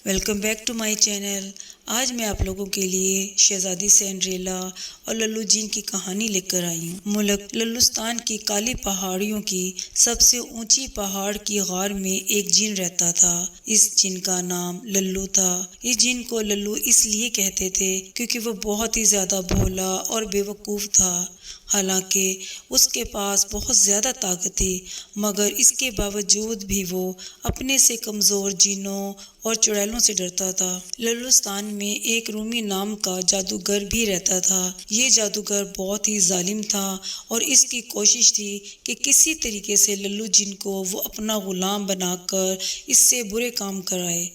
Welcome back to my channel. آج میں آپ لوگوں کے لیے شہزادی سنڈریلا اور للو جین کی کہانی لے کر آئی ہوں۔ ملک للوستان کی کالی پہاڑیوں کی سب سے اونچی پہاڑ کی غار میں ایک جن رہتا تھا۔ اس جن کا نام للو تھا۔ اس جن کو للو اس لیے کہتے تھے کیونکہ وہ بہت ہی زیادہ بھولا اور بے وقوف تھا۔ حالانکہ اس کے پاس بہت زیادہ طاقت تھی، مگر اس کے باوجود بھی وہ اپنے سے کمزور جنوں اور چڑیلوں سے ڈرتا تھا۔ للوستان میں ایک رومی نام کا جادوگر بھی رہتا تھا۔ یہ جادوگر بہت ہی ظالم تھا اور اس کی کوشش تھی کہ کسی طریقے سے للو جن کو وہ اپنا غلام بنا کر اس سے برے کام کرائے۔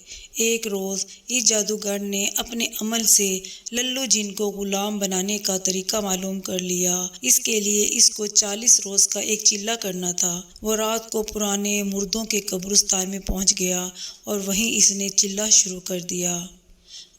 ایک روز اس جادوگر نے اپنے عمل سے للو جن کو غلام بنانے کا طریقہ معلوم کر لیا۔ اس کے لیے اس کو 40 روز کا ایک چلہ کرنا تھا۔ وہ رات کو پرانے مردوں کے قبرستان میں پہنچ گیا اور وہیں اس نے چلہ شروع کر دیا۔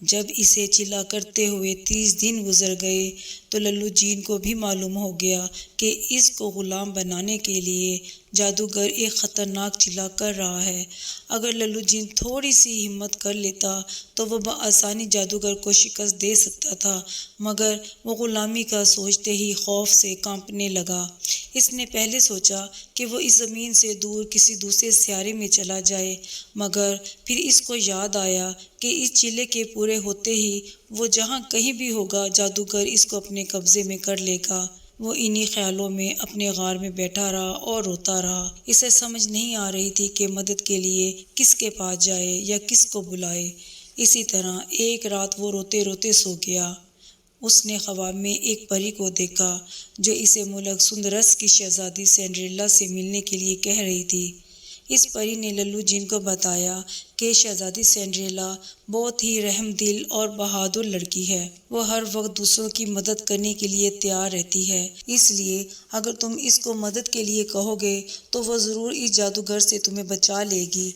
جب اسے چلہ کرتے ہوئے 30 دن گزر گئے تو للو جین کو بھی معلوم ہو گیا کہ اس کو غلام بنانے کے لیے جادوگر ایک خطرناک چلہ کر رہا ہے۔ اگر للو جین تھوڑی سی ہمت کر لیتا تو وہ بآسانی جادوگر کو شکست دے سکتا تھا، مگر وہ غلامی کا سوچتے ہی خوف سے کانپنے لگا۔ اس نے پہلے سوچا کہ وہ اس زمین سے دور کسی دوسرے سیارے میں چلا جائے، مگر پھر اس کو یاد آیا کہ اس چلے کے پورے ہوتے ہی وہ جہاں کہیں بھی ہوگا جادوگر اس کو اپنے قبضے میں کر لے گا۔ وہ انہی خیالوں میں اپنے غار میں بیٹھا رہا اور روتا رہا۔ اسے سمجھ نہیں آ رہی تھی کہ مدد کے لیے کس کے پاس جائے یا کس کو بلائے۔ اسی طرح ایک رات وہ روتے روتے سو گیا۔ اس نے خواب میں ایک پری کو دیکھا جو اسے ملک سندرس کی شہزادی سنڈریلا سے ملنے کے لیے کہہ رہی تھی۔ اس پری نے للو جن کو بتایا کہ شہزادی سنڈریلا بہت ہی رحم دل اور بہادر لڑکی ہے۔ وہ ہر وقت دوسروں کی مدد کرنے کے لیے تیار رہتی ہے، اس لیے اگر تم اس کو مدد کے لیے کہو گے تو وہ ضرور اس جادوگر سے تمہیں بچا لے گی۔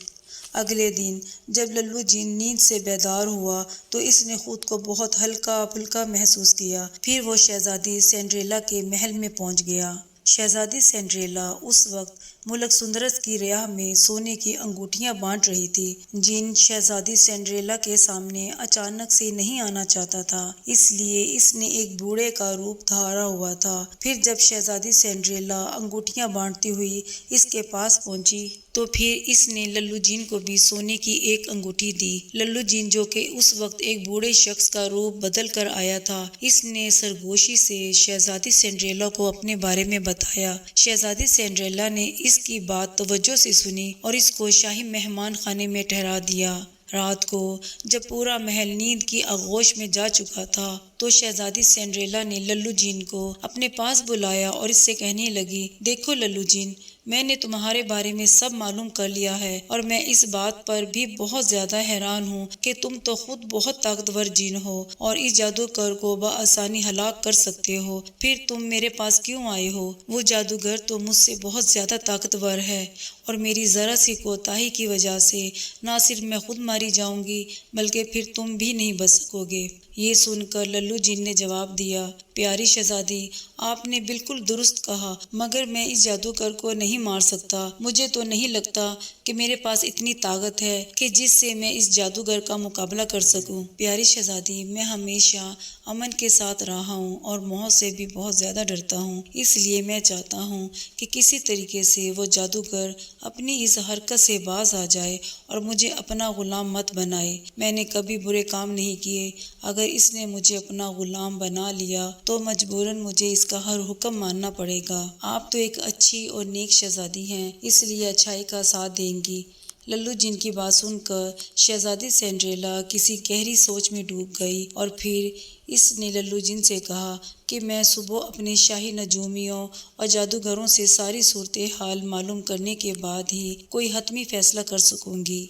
اگلے دن جب للو جن نیند سے بیدار ہوا تو اس نے خود کو بہت ہلکا پھلکا محسوس کیا۔ پھر وہ شہزادی سنڈریلا کے محل میں پہنچ گیا۔ شہزادی سنڈریلا اس وقت ملک سندرس کی رہا میں سونے کی انگوٹھیاں بانٹ رہی تھی۔ جن شہزادی سنڈریلا کے سامنے اچانک سے نہیں آنا چاہتا تھا، اس لیے اس نے ایک بوڑھے کا روپ دھارا ہوا تھا۔ پھر جب شہزادی سنڈریلا انگوٹھیاں بانٹتی ہوئی اس کے پاس پہنچی تو پھر اس نے للو جن کو بھی سونے کی ایک انگوٹھی دی۔ للو جن جو کہ اس وقت ایک بوڑھے شخص کا روپ بدل کر آیا تھا، اس نے سرگوشی سے شہزادی سنڈریلا کو اپنے بارے میں بتایا۔ شہزادی سنڈریلا نے اس کی بات توجہ سے سنی اور اس کو شاہی مہمان خانے میں ٹھہرا دیا۔ رات کو جب پورا محل نیند کی آغوش میں جا چکا تھا تو شہزادی سنڈریلا نے للو جن کو اپنے پاس بلایا اور اس سے کہنے لگی، دیکھو للو جن، میں نے تمہارے بارے میں سب معلوم کر لیا ہے اور میں اس بات پر بھی بہت زیادہ حیران ہوں کہ تم تو خود بہت طاقتور جن ہو اور اس جادوگر کو بآسانی ہلاک کر سکتے ہو، پھر تم میرے پاس کیوں آئے ہو؟ وہ جادوگر تو مجھ سے بہت زیادہ طاقتور ہے اور میری ذرا سی کوتاہی کی وجہ سے نہ صرف میں خود ماری جاؤں گی بلکہ پھر تم بھی نہیں بچ سکو گے۔ یہ سن کر للو جن نے جواب دیا، پیاری شہزادی، آپ نے بالکل درست کہا، مگر میں اس جادوگر کو نہیں مار سکتا۔ مجھے تو نہیں لگتا کہ میرے پاس اتنی طاقت ہے کہ جس سے میں اس جادوگر کا مقابلہ کر سکوں۔ پیاری شہزادی، میں ہمیشہ امن کے ساتھ رہا ہوں اور موت سے بھی بہت زیادہ ڈرتا ہوں، اس لیے میں چاہتا ہوں کہ کسی طریقے سے وہ جادوگر اپنی اس حرکت سے باز آ جائے اور مجھے اپنا غلام مت بنائے۔ میں نے کبھی برے کام نہیں کیے، اگر اس نے مجھے اپنا غلام بنا لیا تو مجبوراً مجھے اس کا ہر حکم ماننا پڑے گا۔ آپ تو ایک اچھی اور نیک شہزادی ہیں، اس لیے اچھائی کا ساتھ دیں گی۔ للو جن کی بات سن کر شہزادی سنڈریلا کسی گہری سوچ میں ڈوب گئی اور پھر اس نے للو جن سے کہا کہ میں صبح اپنے شاہی نجومیوں اور جادوگروں سے ساری صورتحال معلوم کرنے کے بعد ہی کوئی حتمی فیصلہ کر سکوں گی۔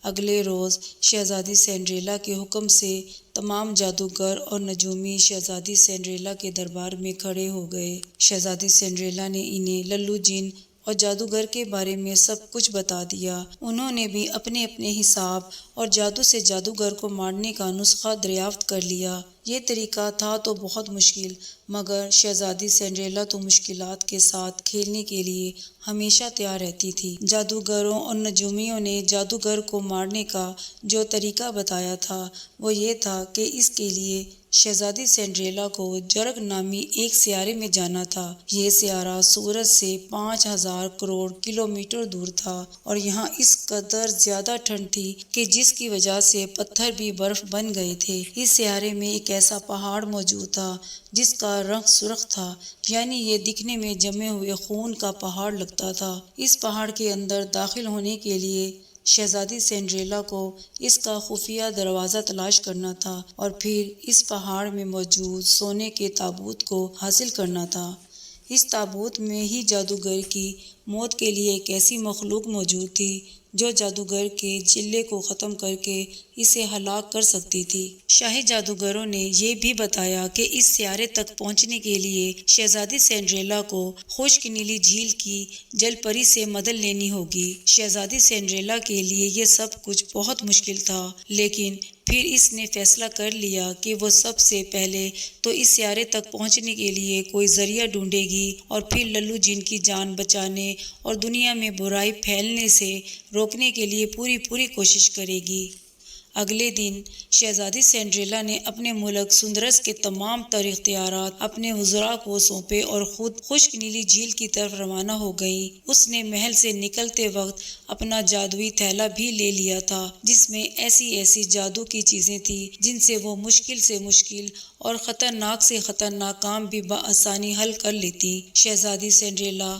اگلے روز شہزادی سنڈریلا کے حکم سے تمام جادوگر اور نجومی شہزادی سنڈریلا کے دربار میں کھڑے ہو گئے۔ شہزادی سنڈریلا نے انہیں للو جن اور جادوگر کے بارے میں سب کچھ بتا دیا۔ انہوں نے بھی اپنے اپنے حساب اور جادو سے جادوگر کو مارنے کا نسخہ دریافت کر لیا۔ یہ طریقہ تھا تو بہت مشکل، مگر شہزادی سنڈریلا تو مشکلات کے ساتھ کھیلنے کے لیے ہمیشہ تیار رہتی تھی۔ جادوگروں اور نجومیوں نے جادوگر کو مارنے کا جو طریقہ بتایا تھا وہ یہ تھا کہ اس کے لیے شہزادی سنڈریلا کو جرگ نامی ایک سیارے میں جانا تھا۔ یہ سیارہ سورج سے 5000 کروڑ کلومیٹر دور تھا اور یہاں اس قدر زیادہ ٹھنڈ تھی کہ جس کی وجہ سے پتھر بھی برف بن گئے تھے۔ اس سیارے میں ایک ایسا پہاڑ موجود تھا جس کا رنگ سرخ تھا، یعنی یہ دکھنے میں جمے ہوئے خون کا پہاڑ لگتا تھا۔ اس پہاڑ کے اندر داخل ہونے کے لیے شہزادی سنڈریلا کو اس کا خفیہ دروازہ تلاش کرنا تھا اور پھر اس پہاڑ میں موجود سونے کے تابوت کو حاصل کرنا تھا۔ اس تابوت میں ہی جادوگر کی موت کے لیے ایک ایسی مخلوق موجود تھی جو جادوگر کے چلے کو ختم کر کے اسے ہلاک کر سکتی تھی۔ شاہی جادوگروں نے یہ بھی بتایا کہ اس سیارے تک پہنچنے کے لیے شہزادی سنڈریلا کو خشک نیلی جھیل کی جل پری سے مدد لینی ہوگی۔ شہزادی سنڈریلا کے لیے یہ سب کچھ بہت مشکل تھا، لیکن پھر اس نے فیصلہ کر لیا کہ وہ سب سے پہلے تو اس سیارے تک پہنچنے کے لیے کوئی ذریعہ ڈھونڈے گی اور پھر للو جن کی جان بچانے اور دنیا میں برائی پھیلنے سے روکنے کے لیے پوری کوشش کرے گی۔ اگلے دن شہزادی سنڈریلا نے اپنے ملک سندرس کے تمام تر اختیارات اپنے وزراء کو سونپے اور خود خشک نیلی جھیل کی طرف روانہ ہو گئی۔ اس نے محل سے نکلتے وقت اپنا جادوئی تھیلا بھی لے لیا تھا جس میں ایسی جادو کی چیزیں تھیں جن سے وہ مشکل سے مشکل اور خطرناک سے خطرناک کام بھی بآسانی حل کر لیتی۔ شہزادی سنڈریلا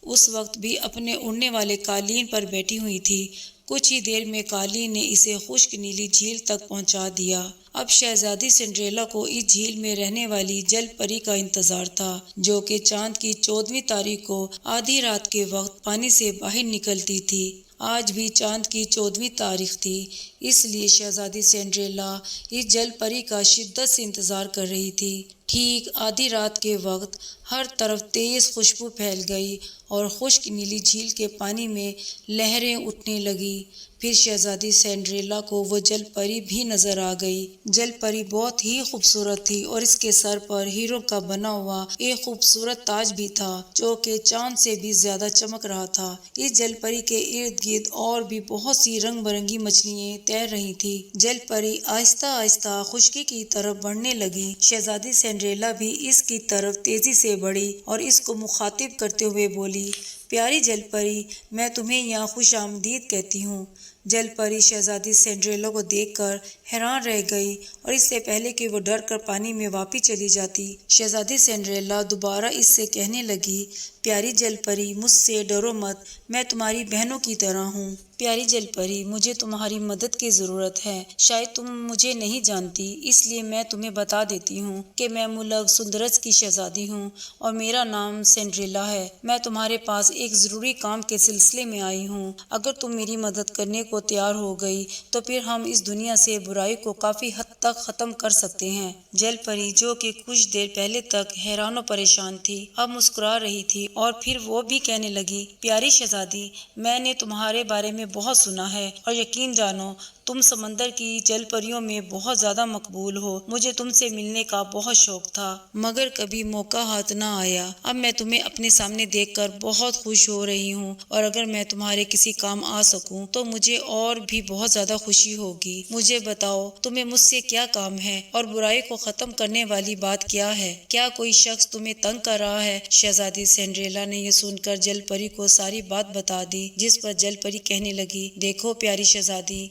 اس وقت بھی اپنے اڑنے والے قالین پر بیٹھی ہوئی تھی۔ کچھ ہی دیر میں قالین نے اسے خشک نیلی جھیل تک پہنچا دیا۔ اب شہزادی سنڈریلا کو اس جھیل میں رہنے والی جل پری کا انتظار تھا جو کہ چاند کی 14ویں تاریخ کو آدھی رات کے وقت پانی سے باہر نکلتی تھی۔ آج بھی چاند کی 14ویں تاریخ تھی، اس لیے شہزادی سنڈریلا اس جل پری کا شدت سے انتظار کر رہی تھی۔ ٹھیک آدھی رات کے وقت ہر طرف تیز خوشبو پھیل گئی اور خشک نیلی جھیل کے پانی میں لہریں اٹھنے لگی۔ پھر شہزادی سنڈریلا کو وہ جل پری بھی نظر آ گئی۔ جل پری بہت ہی خوبصورت تھی اور اس کے سر پر ہیروں کا بنا ہوا ایک خوبصورت تاج بھی تھا جو کہ چاند سے بھی زیادہ چمک رہا تھا۔ اس جل پری کے ارد گرد اور بھی بہت سی رنگ برنگی مچھلیاں تیر رہی تھی۔ جل پری آہستہ آہستہ خشکی کی طرف بڑھنے لگی۔ شہزادی سنڈریلا بھی اس کی طرف تیزی سے بڑھی اور اس کو مخاطب کرتے ہوئے بولی، پیاری جل پری، میں تمہیں یہاں خوش آمدید کہتی ہوں۔ جل پری شہزادی سنڈریلا کو دیکھ کر حیران رہ گئی اور اس سے پہلے کہ وہ ڈر کر پانی میں واپس چلی جاتی، شہزادی سنڈریلا دوبارہ اس سے کہنے لگی، پیاری جل پری، مجھ سے ڈرو مت، میں تمہاری بہنوں کی طرح ہوں۔ پیاری جل پری، مجھے تمہاری مدد کی ضرورت ہے۔ شاید تم مجھے نہیں جانتی، اس لیے میں تمہیں بتا دیتی ہوں کہ میں ملک سندرس کی شہزادی ہوں اور میرا نام سنڈریلا ہے۔ میں تمہارے پاس ایک ضروری کام کے سلسلے میں آئی ہوں۔ اگر تم میری مدد کرنے کو تیار ہو گئی تو پھر ہم اس دنیا سے برائی کو کافی حد تک ختم کر سکتے ہیں۔ جل پری جو کہ کچھ دیر پہلے تک حیران و پریشان تھی اب مسکرا رہی تھی اور پھر وہ بھی کہنے لگی، پیاری شہزادی، میں نے تمہارے بارے میں بہت سنا ہے اور یقین جانو تم سمندر کی جل پریوں میں بہت زیادہ مقبول ہو۔ مجھے تم سے ملنے کا بہت شوق تھا مگر کبھی موقع ہاتھ نہ آیا۔ اب میں تمہیں اپنے سامنے دیکھ کر بہت خوش ہو رہی ہوں اور اگر میں تمہارے کسی کام آ سکوں تو مجھے اور بھی بہت زیادہ خوشی ہوگی۔ مجھے بتاؤ تمہیں مجھ سے کیا کام ہے اور برائی کو ختم کرنے والی بات کیا ہے؟ کیا کوئی شخص تمہیں تنگ کر رہا ہے؟ شہزادی سنڈریلا نے یہ سن کر جل پری کو ساری بات بتا دی، جس پر جل پری کہنے لگی، دیکھو پیاری شہزادی،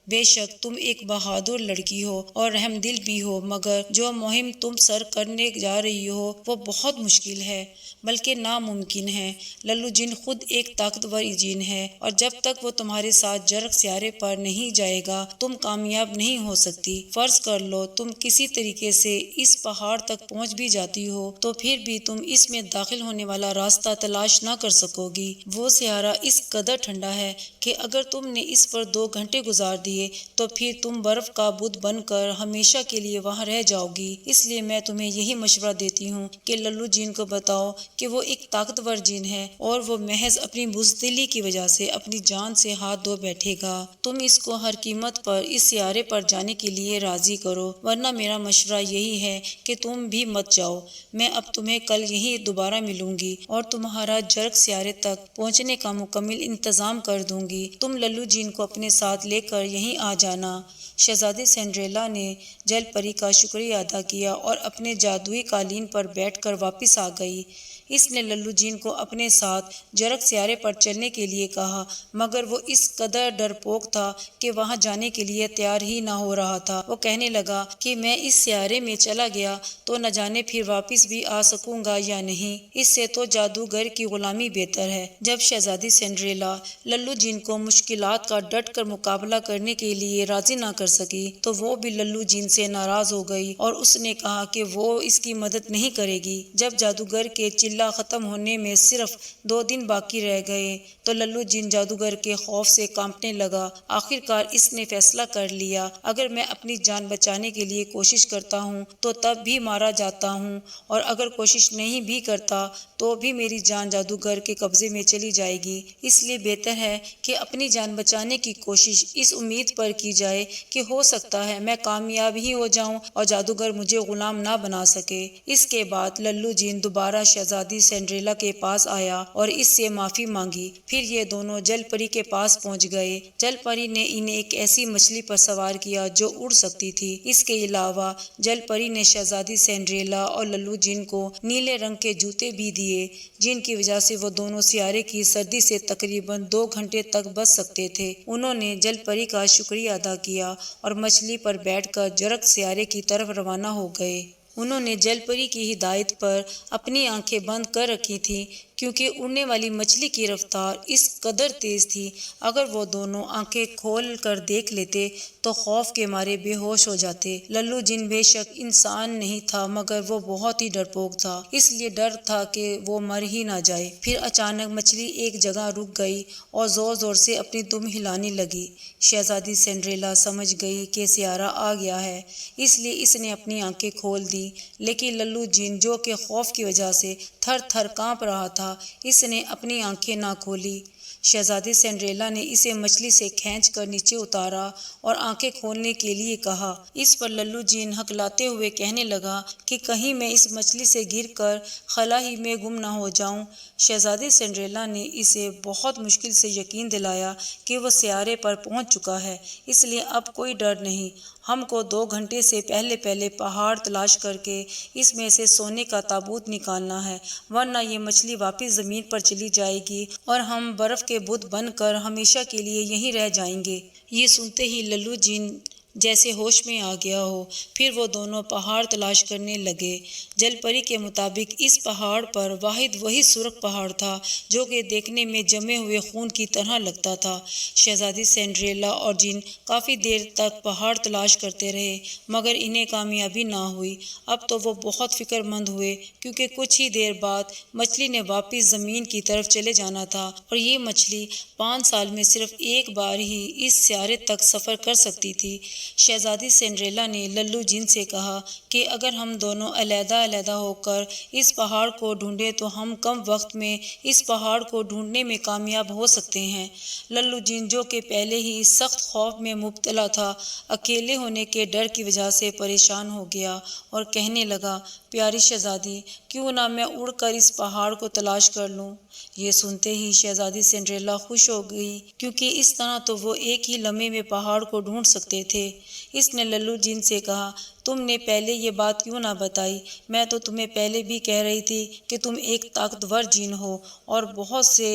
بے شک تم ایک بہادر لڑکی ہو اور رحم دل بھی ہو، مگر جو مہم تم سر کرنے جا رہی ہو وہ بہت مشکل ہے بلکہ ناممکن ہے۔ للو جن خود ایک طاقتور جن ہے اور جب تک وہ تمہارے ساتھ جرگ سیارے پر نہیں جائے گا تم کامیاب نہیں ہو سکتی۔ فرض کر لو تم کسی طریقے سے اس پہاڑ تک پہنچ بھی جاتی ہو تو پھر بھی تم اس میں داخل ہونے والا راستہ تلاش نہ کر سکو گی۔ وہ سیارہ اس قدر ٹھنڈا ہے کہ اگر تم نے اس پر 2 گھنٹے گزار دیے لیے تو پھر تم برف کا بت بن کر ہمیشہ کے لیے وہاں رہ جاؤ گی۔ اس لیے میں تمہیں یہی مشورہ دیتی ہوں کہ للو جین کو بتاؤ کہ وہ ایک طاقتور جن ہے اور وہ محض اپنی بزدلی کی وجہ سے اپنی جان سے ہاتھ دھو بیٹھے گا۔ تم اس کو ہر قیمت پر اس سیارے پر جانے کے لیے راضی کرو، ورنہ میرا مشورہ یہی ہے کہ تم بھی مت جاؤ۔ میں اب تمہیں کل یہیں دوبارہ ملوں گی اور تمہارا جرگ سیارے تک پہنچنے کا مکمل انتظام کر دوں گی۔ تم للو جین کو اپنے ساتھ لے کر یہیں آ جانا۔ شہزادی سنڈریلا نے جل پری کا شکریہ ادا کیا اور اپنے جادوئی قالین پر بیٹھ کر واپس آ گئی۔ اس نے للو جین کو اپنے ساتھ جرگ سیارے پر چلنے کے لیے کہا، مگر وہ اس قدر ڈرپوک تھا کہ وہاں جانے کے لیے تیار ہی نہ ہو رہا تھا۔ وہ کہنے لگا کہ میں اس سیارے میں چلا گیا تو نہ جانے پھر واپس بھی آ سکوں گا یا نہیں، اس سے تو جادوگر کی غلامی بہتر ہے۔ جب شہزادی سنڈریلا للو جین کو مشکلات کا ڈٹ کر مقابلہ کرنے کے لیے راضی نہ کر سکی تو وہ بھی للو جین سے ناراض ہو گئی اور اس نے کہا کہ وہ اس کی مدد نہیں کرے گی۔ جب جادوگر کے چلہ ختم ہونے میں صرف 2 دن باقی رہ گئے تو للو جین جادوگر کے خوف سے کانپنے لگا۔ آخرکار اس نے فیصلہ کر لیا، اگر میں اپنی جان بچانے کے لیے کوشش کرتا ہوں تو تب بھی مارا جاتا ہوں، اور اگر کوشش نہیں بھی کرتا تو بھی میری جان جادوگر کے قبضے میں چلی جائے گی۔ اس لیے بہتر ہے کہ اپنی جان بچانے کی کوشش اس امید پر کی جائے کہ ہو سکتا ہے میں کامیاب ہی ہو جاؤں اور جادوگر مجھے غلام نہ بنا سکے۔ اس کے بعد للو جین دوبارہ شہزادی سنڈریلا کے پاس آیا اور اس سے معافی مانگی۔ پھر یہ دونوں جل پری کے پاس پہنچ گئے۔ جل پری نے انہیں ایک ایسی مچھلی پر سوار کیا جو اڑ سکتی تھی۔ اس کے علاوہ جل پری نے شہزادی سنڈریلا اور للو جین کو نیلے رنگ کے جوتے بھی دیے، جن کی وجہ سے وہ دونوں سیارے کی سردی سے تقریباً 2 گھنٹے تک بچ سکتے تھے۔ انہوں نے جل پری کا شکریہ ادا کیا اور مچھلی پر بیٹھ کر جرگ سیارے کی طرف روانہ ہو گئے۔ انہوں نے جل پری کی ہدایت پر اپنی آنکھیں بند کر رکھی تھیں کیونکہ اڑنے والی مچھلی کی رفتار اس قدر تیز تھی، اگر وہ دونوں آنکھیں کھول کر دیکھ لیتے تو خوف کے مارے بے ہوش ہو جاتے۔ للو جین بے شک انسان نہیں تھا مگر وہ بہت ہی ڈرپوک تھا، اس لیے ڈر تھا کہ وہ مر ہی نہ جائے۔ پھر اچانک مچھلی ایک جگہ رک گئی اور زور زور سے اپنی دم ہلانے لگی۔ شہزادی سنڈریلا سمجھ گئی کہ سیارہ آ گیا ہے، اس لیے اس نے اپنی آنکھیں کھول دی، لیکن للو جین جو کہ خوف کی وجہ سے تھر تھر کانپ رہا تھا، اس نے اپنی آنکھیں نہ کھولی۔ شہزادی سنڈریلا نے اسے مچھلی سے کھینچ کر نیچے اتارا اور آنکھیں کھولنے کے لیے کہا۔ اس پر للو جین ہکلاتے ہوئے کہنے لگا کہ کہیں میں اس مچھلی سے گر کر خلا ہی میں گم نہ ہو جاؤں۔ شہزادی سنڈریلا نے اسے بہت مشکل سے یقین دلایا کہ وہ سیارے پر پہنچ چکا ہے، اس لیے اب کوئی ڈر نہیں۔ ہم کو 2 گھنٹے سے پہلے پہاڑ تلاش کر کے اس میں سے سونے کا تابوت نکالنا ہے، ورنہ یہ مچھلی واپس زمین پر چلی جائے گی اور ہم برف کے بت بن کر ہمیشہ کے لیے یہیں رہ جائیں گے۔ یہ سنتے ہی للو جین جیسے ہوش میں آ گیا ہو۔ پھر وہ دونوں پہاڑ تلاش کرنے لگے۔ جل پری کے مطابق اس پہاڑ پر واحد وہی سرخ پہاڑ تھا جو کہ دیکھنے میں جمے ہوئے خون کی طرح لگتا تھا۔ شہزادی سنڈریلا اور جین کافی دیر تک پہاڑ تلاش کرتے رہے مگر انہیں کامیابی نہ ہوئی۔ اب تو وہ بہت فکر مند ہوئے کیونکہ کچھ ہی دیر بعد مچھلی نے واپس زمین کی طرف چلے جانا تھا اور یہ مچھلی 5 سال میں صرف ایک بار ہی اس سیارے تک سفر کر سکتی تھی۔ شہزادی سنڈریلا نے للو جین سے کہا کہ اگر ہم دونوں علیحدہ علیحدہ ہو کر اس پہاڑ کو ڈھونڈیں تو ہم کم وقت میں اس پہاڑ کو ڈھونڈنے میں کامیاب ہو سکتے ہیں۔ للو جین جو کہ پہلے ہی سخت خوف میں مبتلا تھا، اکیلے ہونے کے ڈر کی وجہ سے پریشان ہو گیا اور کہنے لگا، پیاری شہزادی، کیوں نہ میں اڑ کر اس پہاڑ کو تلاش کر لوں؟ یہ سنتے ہی شہزادی سنڈریلا خوش ہو گئی کیونکہ اس طرح تو وہ ایک ہی لمحے میں پہاڑ کو ڈھونڈ سکتے تھے۔ اس نے للو جین سے کہا، تم نے پہلے یہ بات کیوں نہ بتائی؟ میں تو تمہیں پہلے بھی کہہ رہی تھی کہ تم ایک طاقتور جن ہو اور بہت سے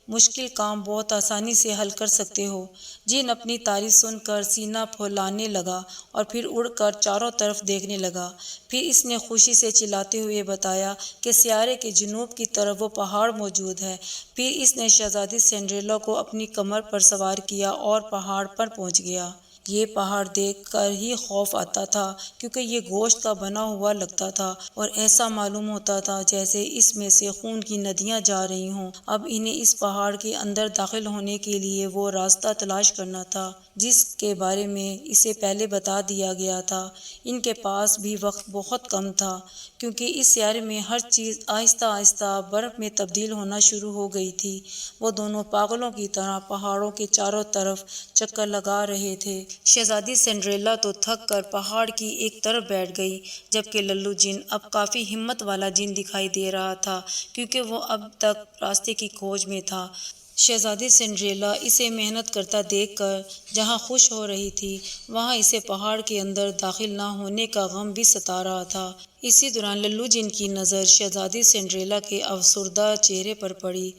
مشکل کام بہت آسانی سے حل کر سکتے ہو۔ جن اپنی تعریف سن کر سینہ پھولانے لگا اور پھر اڑ کر چاروں طرف دیکھنے لگا۔ پھر اس نے خوشی سے چلاتے ہوئے بتایا کہ سیارے کے جنوب کی طرف وہ پہاڑ موجود ہے۔ پھر اس نے شہزادی سنڈریلا کو اپنی کمر پر سوار کیا اور پہاڑ پر پہنچ گیا۔ یہ پہاڑ دیکھ کر ہی خوف آتا تھا، کیونکہ یہ گوشت کا بنا ہوا لگتا تھا اور ایسا معلوم ہوتا تھا جیسے اس میں سے خون کی ندیاں جا رہی ہوں۔ اب انہیں اس پہاڑ کے اندر داخل ہونے کے لیے وہ راستہ تلاش کرنا تھا جس کے بارے میں اسے پہلے بتا دیا گیا تھا۔ ان کے پاس بھی وقت بہت کم تھا، کیونکہ اس سیارے میں ہر چیز آہستہ آہستہ برف میں تبدیل ہونا شروع ہو گئی تھی۔ وہ دونوں پاگلوں کی طرح پہاڑوں کے چاروں طرف چکر لگا رہے تھے۔ شہزادی سنڈریلا تو تھک کر پہاڑ کی ایک طرف بیٹھ گئی، جبکہ للو جن اب کافی ہمت والا جن دکھائی دے رہا تھا، کیونکہ وہ اب تک راستے کی کھوج میں تھا۔ شہزادی سنڈریلا اسے محنت کرتا دیکھ کر جہاں خوش ہو رہی تھی، وہاں اسے پہاڑ کے اندر داخل نہ ہونے کا غم بھی ستا رہا تھا۔ اسی دوران للو جن کی نظر شہزادی سنڈریلا کے افسردہ چہرے پر پڑی۔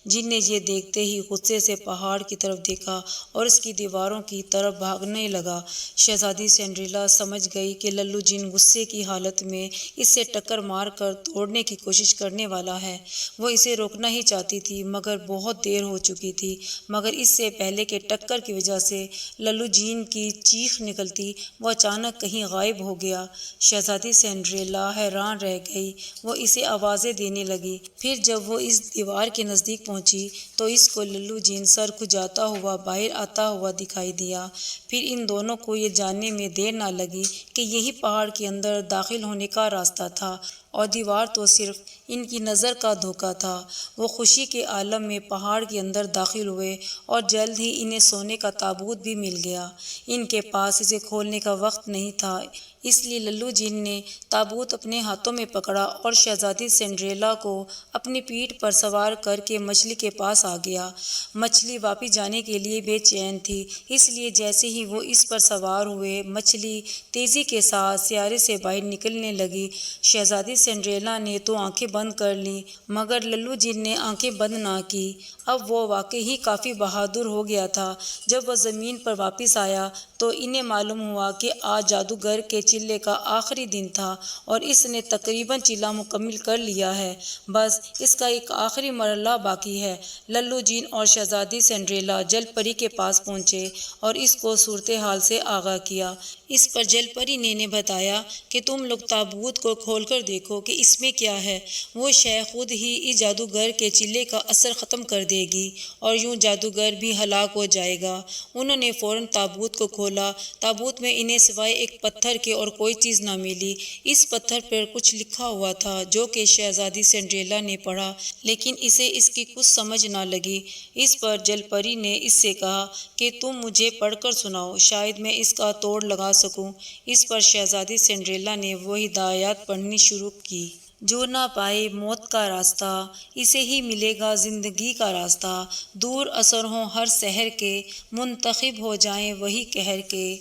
جن نے یہ دیکھتے ہی غصے سے پہاڑ کی طرف دیکھا اور اس کی دیواروں کی طرف بھاگنے لگا۔ شہزادی سنڈریلا سمجھ گئی کہ للو جن غصے کی حالت میں اس سے ٹکر مار کر توڑنے کی کوشش کرنے والا ہے۔ وہ اسے روکنا ہی چاہتی تھی، مگر بہت دیر ہو چکی تھی۔ مگر اس سے پہلے کہ ٹکر کی وجہ سے للو جن کی چیخ نکلتی، وہ اچانک کہیں غائب ہو گیا۔ شہزادی سنڈریلا حیران رہ گئی۔ وہ اسے آوازیں دینے لگی۔ پھر جب وہ اس دیوار کے نزدیک پہنچی تو اس کو للو جن سر کھجاتا ہوا باہر آتا ہوا دکھائی دیا۔ پھر ان دونوں کو یہ جاننے میں دیر نہ لگی کہ یہی پہاڑ کے اندر داخل ہونے کا راستہ تھا اور دیوار تو صرف ان کی نظر کا دھوکہ تھا۔ وہ خوشی کے عالم میں پہاڑ کے اندر داخل ہوئے اور جلد ہی انہیں سونے کا تابوت بھی مل گیا۔ ان کے پاس اسے کھولنے کا وقت نہیں تھا، اس لیے للو جن نے تابوت اپنے ہاتھوں میں پکڑا اور شہزادی سنڈریلا کو اپنی پیٹھ پر سوار کر کے مچھلی کے پاس آ گیا۔ مچھلی واپس جانے کے لیے بے چین تھی، اس لیے جیسے ہی وہ اس پر سوار ہوئے، مچھلی تیزی کے ساتھ سیارے سے باہر نکلنے لگی۔ شہزادی سنڈریلا نے تو آنکھیں بند کر لیں، مگر للو جن نے آنکھیں بند نہ کی۔ اب وہ واقعی کافی بہادر ہو گیا تھا۔ جب وہ زمین پر واپس آیا تو انہیں معلوم ہوا کہ آج جادوگر کے چلے کا آخری دن تھا اور اس نے تقریباً چلہ مکمل کر لیا ہے، بس اس کا ایک آخری مرحلہ باقی ہے۔ للو جن اور شہزادی سنڈریلا جل پری کے پاس پہنچے اور اس کو صورتحال سے آگاہ کیا۔ اس پر جل پری نے انہیں بتایا کہ تم لوگ تابوت کو کھول کر دیکھو کہ اس میں کیا ہے۔ وہ شے خود ہی اس جادوگر کے چلے کا اثر ختم کر دے گی اور یوں جادوگر بھی ہلاک ہو جائے گا۔ انہوں نے فوراً تابوت کو کھولا۔ تابوت میں انہیں سوائے ایک پتھر کے اور کوئی چیز نہ ملی۔ اس پتھر پر کچھ لکھا ہوا تھا جو کہ شہزادی سنڈریلا نے پڑھا، لیکن اسے اس کی کچھ سمجھ نہ لگی۔ اس پر جل پری نے اس سے کہا کہ تم مجھے پڑھ کر سناؤ، شاید میں اس کا توڑ لگا سکوں۔ اس پر شہزادی سنڈریلا نے وہ ہدایات پڑھنی شروع کی۔ جو نہ پائے موت کا راستہ، اسے ہی ملے گا زندگی کا راستہ۔ دور اثر ہوں ہر سحر کے، منتخب ہو جائیں وہی قہر کے۔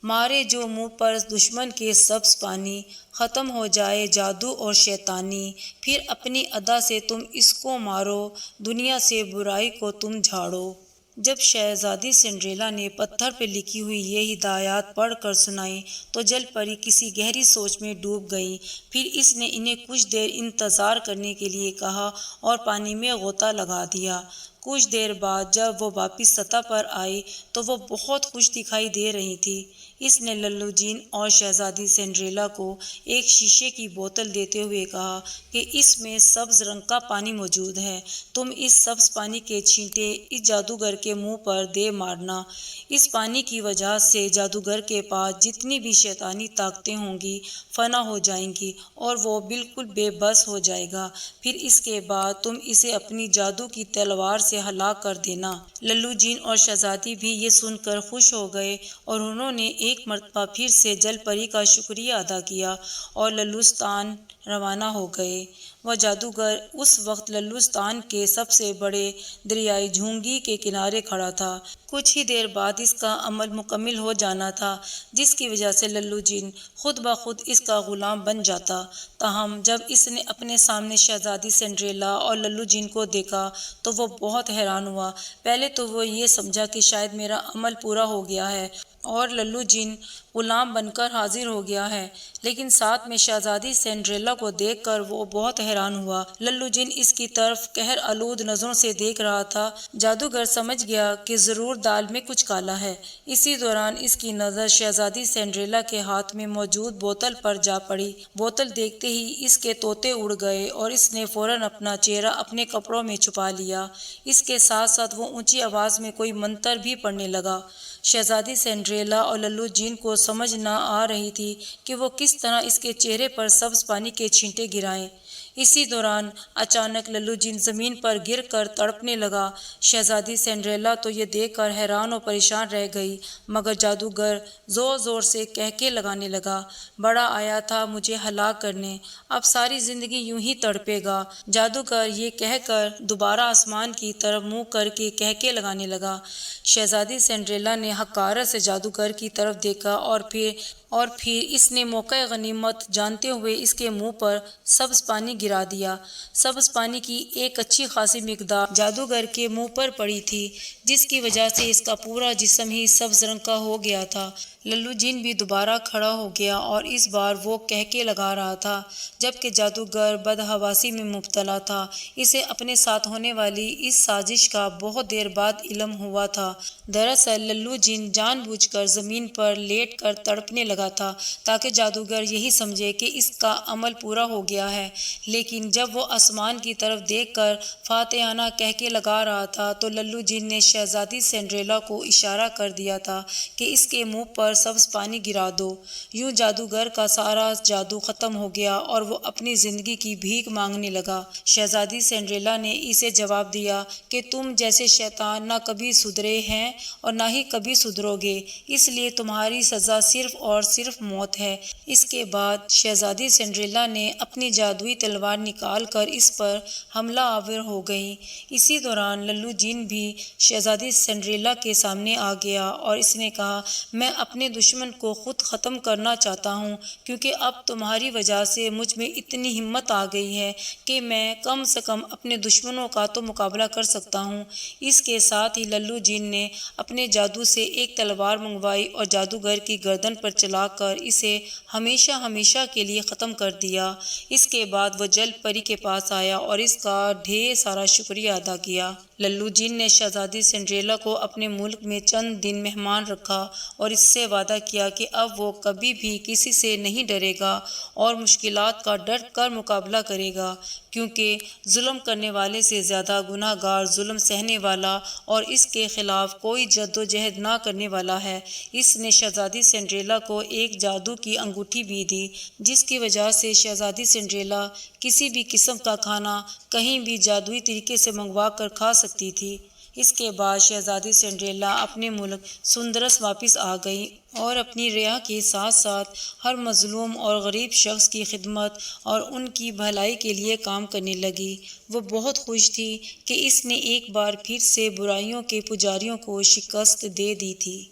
مارے جو منہ پر دشمن کے سبز پانی، ختم ہو جائے جادو اور شیطانی۔ پھر اپنی ادا سے تم اس کو مارو، دنیا سے برائی کو تم جھاڑو۔ جب شہزادی سنڈریلا نے پتھر پر لکھی ہوئی یہ ہدایات پڑھ کر سنائیں تو جل پری کسی گہری سوچ میں ڈوب گئی۔ پھر اس نے انہیں کچھ دیر انتظار کرنے کے لیے کہا اور پانی میں غوطہ لگا دیا۔ کچھ دیر بعد جب وہ واپس سطح پر آئی تو وہ بہت خوش دکھائی دے رہی تھی۔ اس نے للو جن اور شہزادی سنڈریلا کو ایک شیشے کی بوتل دیتے ہوئے کہا کہ اس میں سبز رنگ کا پانی موجود ہے، تم اس سبز پانی کے چھینٹے اس جادوگر کے منہ پر دے مارنا۔ اس پانی کی وجہ سے جادوگر کے پاس جتنی بھی شیطانی طاقتیں ہوں گی فنا ہو جائیں گی اور وہ بالکل بے بس ہو جائے گا۔ پھر اس کے بعد تم اسے اپنی جادو کی تلوار سے ہلاک کر دینا۔ للو جن اور شہزادی بھی یہ سن کر خوش ہو گئے اور انہوں نے ایک مرتبہ پھر سے جل پری کا شکریہ ادا کیا اور للوستان روانہ ہو گئے۔ وہ جادوگر اس وقت للوستان کے سب سے بڑے دریائے جھونگی کے کنارے کھڑا تھا۔ کچھ ہی دیر بعد اس کا عمل مکمل ہو جانا تھا، جس کی وجہ سے للو جن خود بخود اس کا غلام بن جاتا۔ تاہم جب اس نے اپنے سامنے شہزادی سنڈریلا اور للو جن کو دیکھا تو وہ بہت حیران ہوا۔ پہلے تو وہ یہ سمجھا کہ شاید میرا عمل پورا ہو گیا ہے اور للو جین غلام بن کر حاضر ہو گیا ہے، لیکن ساتھ میں شہزادی سنڈریلا کو دیکھ کر وہ بہت حیران ہوا۔ للو جین اس کی طرف قہر آلود نظروں سے دیکھ رہا تھا۔ جادوگر سمجھ گیا کہ ضرور دال میں کچھ کالا ہے۔ اسی دوران اس کی نظر شہزادی سنڈریلا کے ہاتھ میں موجود بوتل پر جا پڑی۔ بوتل دیکھتے ہی اس کے طوطے اڑ گئے اور اس نے فوراً اپنا چہرہ اپنے کپڑوں میں چھپا لیا۔ اس کے ساتھ ساتھ وہ اونچی آواز میں کوئی منتر بھی پڑھنے لگا۔ شہزادی سنڈریلا اور للو جین کو سمجھ نہ آ رہی تھی کہ وہ کس طرح اس کے چہرے پر سبز پانی کے چھینٹے گرائیں۔ اسی دوران اچانک للو جین زمین پر گر کر تڑپنے لگا۔ شہزادی سنڈریلا تو یہ دیکھ کر حیران و پریشان رہ گئی، مگر جادوگر زور زور سے کہکے لگانے لگا، بڑا آیا تھا مجھے ہلاک کرنے، اب ساری زندگی یوں ہی تڑپے گا۔ جادوگر یہ کہہ کر دوبارہ آسمان کی طرف منہ کر کے کہکے لگانے لگا۔ شہزادی سنڈریلا نے حقارت سے جادوگر کی طرف دیکھا اور پھر اس نے موقع غنیمت جانتے ہوئے اس کے منہ پر سبز پانی گرا دیا۔ سبز پانی کی ایک اچھی خاصی مقدار جادوگر کے منہ پر پڑی تھی، جس کی وجہ سے اس کا پورا جسم ہی سبز رنگ کا ہو گیا تھا۔ للو جین بھی دوبارہ کھڑا ہو گیا اور اس بار وہ کہکے لگا رہا تھا، جبکہ جادوگر بدحواسی میں مبتلا تھا۔ اسے اپنے ساتھ ہونے والی اس سازش کا بہت دیر بعد علم ہوا تھا۔ دراصل للو جین جان بوجھ کر زمین پر لیٹ کر تڑپنے لگا تھا تاکہ جادوگر یہی سمجھے کہ اس کا عمل پورا ہو گیا ہے، لیکن جب وہ آسمان کی طرف دیکھ کر فاتحانہ کہکے لگا رہا تھا تو للو جین نے شہزادی سنڈریلا کو اشارہ کر دیا تھا کہ اس کے منہ پر سبز پانی گرا دو۔ یوں جادوگر کا سارا جادو ختم ہو گیا اور وہ اپنی زندگی کی بھیک مانگنے لگا۔ شہزادی سنڈریلا نے اسے جواب دیا کہ تم جیسے شیطان نہ کبھی سدھرے ہیں اور نہ ہی کبھی سدھرو گے، اس لیے تمہاری سزا صرف اور صرف موت ہے۔ اس کے بعد شہزادی سنڈریلا نے اپنی جادوئی تلوار نکال کر اس پر حملہ آور ہو گئی۔ اسی دوران للو جین بھی شہزادی سنڈریلا کے سامنے آ گیا اور اس نے کہا، میں اپنے دشمن کو خود ختم کرنا چاہتا ہوں، کیونکہ اب تمہاری وجہ سے مجھ میں اتنی ہمت آ گئی ہے کہ میں کم سے کم اپنے دشمنوں کا تو مقابلہ کر سکتا ہوں۔ اس کے ساتھ ہی للو جین نے اپنے جادو سے ایک تلوار منگوائی اور جادوگر کی گردن پر چلا کر اسے ہمیشہ ہمیشہ کے لیے ختم کر دیا۔ اس کے بعد وہ جل پری کے پاس آیا اور اس کا ڈھیر سارا شکریہ ادا کیا۔ للو جین نے شہزادی سنڈریلا کو اپنے ملک میں چند دن مہمان رکھا اور اس سے وعدہ کیا کہ اب وہ کبھی بھی کسی سے نہیں ڈرے گا اور مشکلات کا ڈٹ کر مقابلہ کرے گا، کیونکہ ظلم کرنے والے سے زیادہ گناہ گار ظلم سہنے والا اور اس کے خلاف کوئی جد و جہد نہ کرنے والا ہے۔ اس نے شہزادی سنڈریلا کو ایک جادو کی انگوٹھی بھی دی، جس کی وجہ سے شہزادی سنڈریلا کسی بھی قسم کا کھانا کہیں بھی جادوئی طریقے سے منگوا کر کھا سکتی تھی۔ اس کے بعد شہزادی سنڈریلا اپنے ملک سندرس واپس آ گئی اور اپنی رعایا کے ساتھ ساتھ ہر مظلوم اور غریب شخص کی خدمت اور ان کی بھلائی کے لیے کام کرنے لگی۔ وہ بہت خوش تھی کہ اس نے ایک بار پھر سے برائیوں کے پجاریوں کو شکست دے دی تھی۔